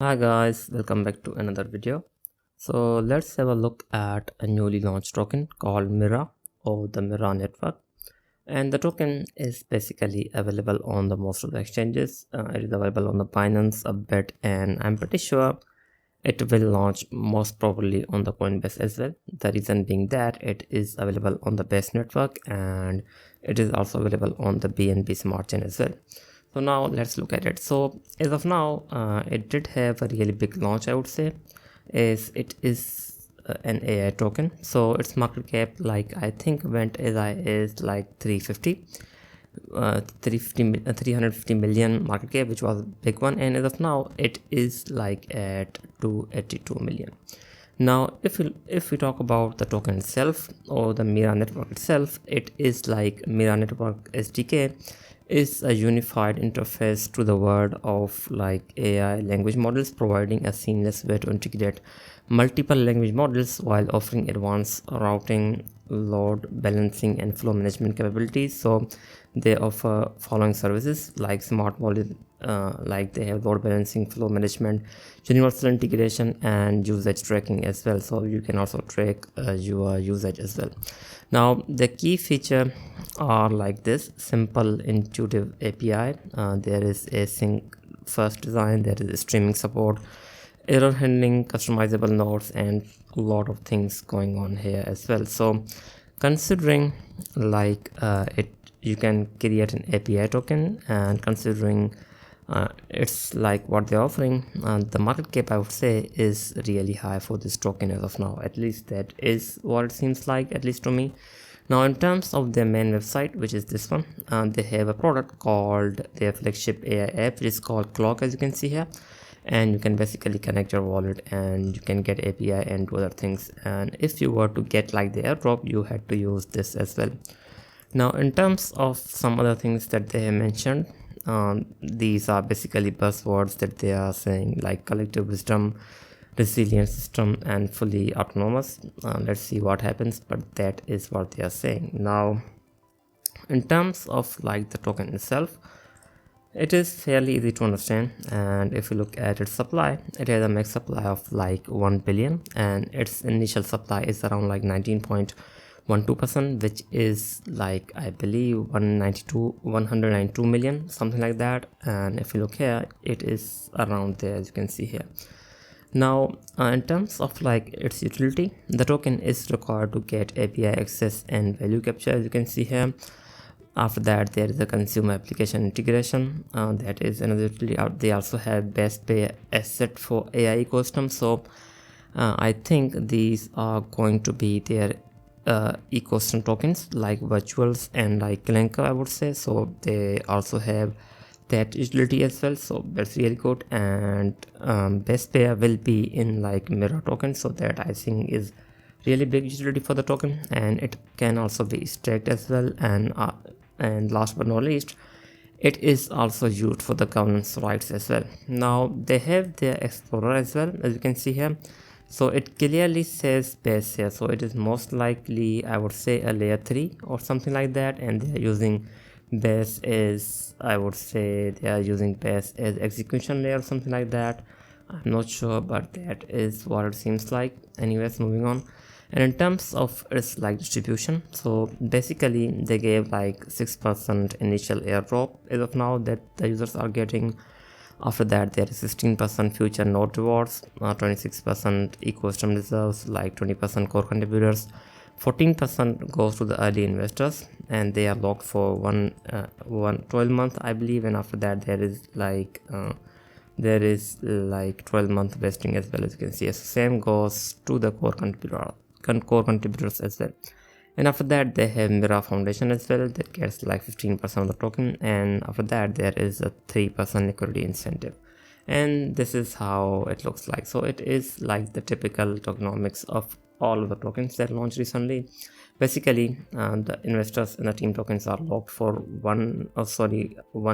Hi guys, welcome back to another video. So let's have a look at a newly launched token called MIRA or the MIRA Network. And the token is basically available on the most of the exchanges. It is available on the Binance, a bit, and I'm pretty sure it will launch most probably on the Coinbase as well. The reason being that it is available on the Base network and it is also available on the BNB Smart Chain as well. So now let's look at it. So as of now, it did have a really big launch, I would say, as it is an AI token. So its market cap, like I think went as high as like 350 million market cap, which was a big one, and as of now it is like at 282 million. Now if we talk about the token itself or the Mira network itself, it is like Mira Network SDK is a unified interface to the world of like AI language models, providing a seamless way to integrate multiple language models while offering advanced routing, load balancing, and flow management capabilities. So they offer following services like smart wallet, like they have load balancing, flow management, universal integration, and usage tracking as well. So you can also track your usage as well. Now the key feature are like this: simple intuitive API. There is a sync first design, there is streaming support, error handling, customizable nodes, and a lot of things going on here as well. So considering like it you can create an API token, and considering it's like what they're offering, the market cap I would say is really high for this token as of now. At least that is what it seems like, at least to me. Now in terms of their main website, which is this one, they have a product called their flagship AI app, which is called Clock, as you can see here. And you can basically connect your wallet and you can get API and do other things. And if you were to get like the airdrop, you had to use this as well. Now in terms of some other things that they have mentioned, these are basically buzzwords that they are saying, like collective wisdom, resilient system, and fully autonomous. Let's see what happens, but that is what they are saying. Now in terms of like the token itself, it is fairly easy to understand, and if you look at its supply, it has a max supply of like 1 billion, and its initial supply is around like 19.12%, which is like I believe 192 million, something like that. And if you look here, it is around there, as you can see here. Now in terms of like its utility, the token is required to get API access and value capture, as you can see here. After that, there is a consumer application integration, that is another utility. They also have best pay asset for AI ecosystem. So I think these are going to be their ecosystem tokens like virtuals and like Glencore, I would say. So they also have that utility as well, so that's really good. And best pair will be in like Mira token, so that I think is really big utility for the token, and it can also be staked as well. And last but not least, it is also used for the governance rights as well. Now they have their explorer as well, as you can see here. So it clearly says base here, so it is most likely, I would say, a layer 3 or something like that, and they are using base as, I would say, they are using base as execution layer or something like that. I'm not sure, but that is what it seems like. Anyways, moving on. And in terms of its like distribution, so basically they gave like 6% initial airdrop as of now that the users are getting. After that, there is 16% future node rewards, 26% ecosystem reserves, like 20% core contributors, 14% goes to the early investors, and they are locked for 12 month, I believe. And after that, there is like 12-month vesting as well, as you can see. So same goes to the core contributors as well. And after that, they have Mira Foundation as well, that gets like 15% of the token. And after that, there is a 3% liquidity incentive. And this is how it looks like. So it is like the typical tokenomics of all of the tokens that launched recently. Basically, the investors in the team tokens are locked for 1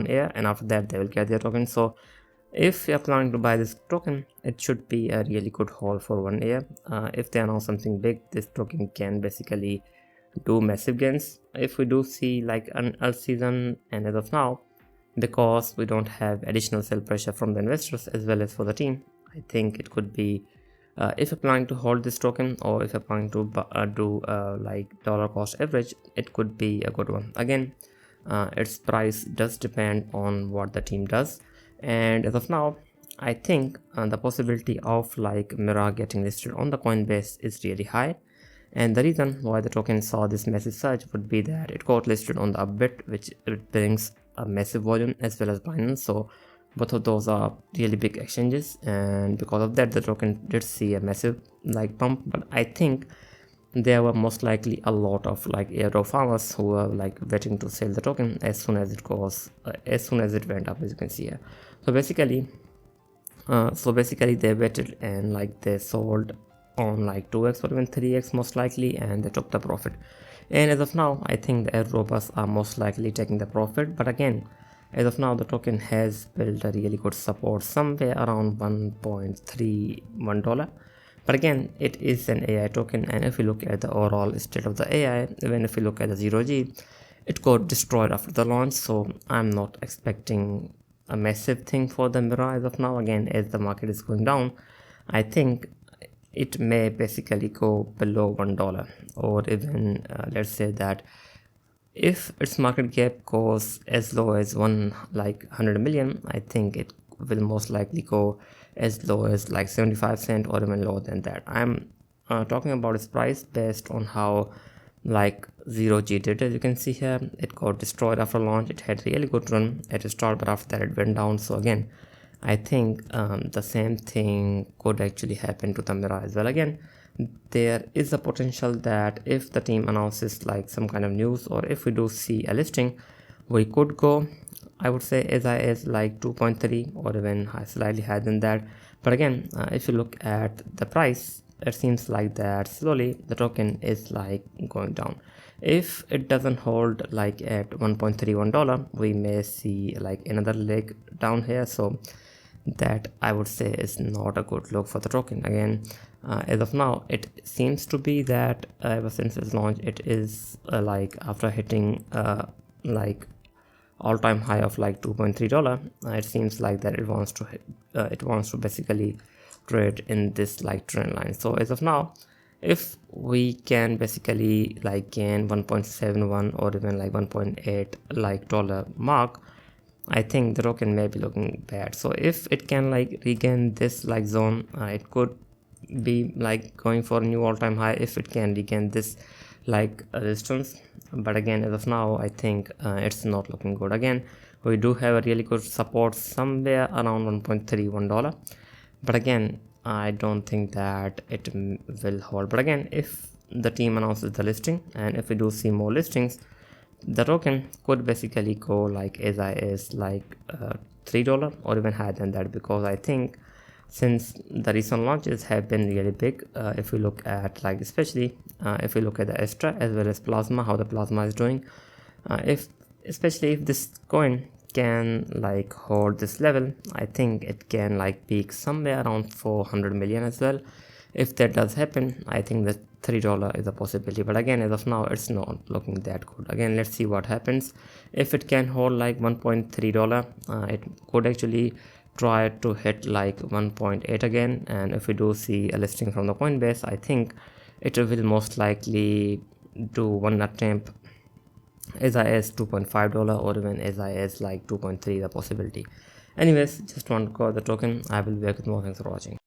year, and after that they will get their tokens. So if you are planning to buy this token, it should be a really good haul for 1 year. If they announce something big, this token can basically do massive gains if we do see like an alt season. And as of now, because we don't have additional sell pressure from the investors as well as for the team, I think it could be if you're planning to hold this token, or if you're planning to do like dollar cost average, it could be a good one. Again, its price does depend on what the team does, and as of now, I think the possibility of like Mira getting listed on the Coinbase is really high. And the reason why the token saw this massive surge would be that it got listed on the Upbit, which it brings a massive volume, as well as Binance. So both of those are really big exchanges, and because of that the token did see a massive like pump. But I think there were most likely a lot of like airdrop farmers who were like waiting to sell the token as soon as it goes as soon as it went up, as you can see here. So basically they waited and like they sold on like 2x or even 3x most likely, and they took the profit. And as of now, I think the airdroppers are most likely taking the profit. But again, as of now, the token has built a really good support somewhere around $1.31. But again, it is an AI token, and if you look at the overall state of the AI, even if you look at the 0G, it got destroyed after the launch. So I'm not expecting a massive thing for the Mira as of now. Again, as the market is going down, I think it may basically go below $1, or even let's say that if its market cap goes as low as 100 million, I think it will most likely go as low as like 75 cents or even lower than that. I'm talking about its price based on how like 0G did. As you can see here, it got destroyed after launch. It had really good run at the start, but after that it went down. So again, I think the same thing could actually happen to the Mira as well. Again, there is a potential that if the team announces like some kind of news, or if we do see a listing, we could go, I would say, as high as like 2.3 or even slightly higher than that. But again, if you look at the price, it seems like that slowly the token is like going down. If it doesn't hold like at $1.31, we may see like another leg down here. So that I would say is not a good look for the token. Again, as of now, it seems to be that ever since its launch, it is like after hitting like all-time high of like $2.3, it seems like that it wants to basically trade in this like trend line. So as of now, if we can basically like gain 1.71 or even like 1.8 like dollar mark, I think the token may be looking bad. So if it can like regain this like zone, it could be like going for a new all-time high if it can regain this like resistance. But again, as of now, I think it's not looking good. Again, we do have a really good support somewhere around $1.31, but again, I don't think that it will hold. But again, if the team announces the listing, and if we do see more listings, the token could basically go like as high as like $3 or even higher than that, because I think since the recent launches have been really big, if we look at like especially if we look at the Astra as well as Plasma, how the Plasma is doing, especially if this coin can like hold this level, I think it can like peak somewhere around 400 million as well. If that does happen, I think that $3 is a possibility. But again, as of now, it's not looking that good. Again, let's see what happens. If it can hold like $1.3, it could actually try to hit like 1.8 again. And if we do see a listing from the Coinbase, I think it will most likely do one attempt as high as $2.5 or even as high as like 2.3, the possibility. Anyways, just want to cover the token. I will be back with more. Thanks for watching.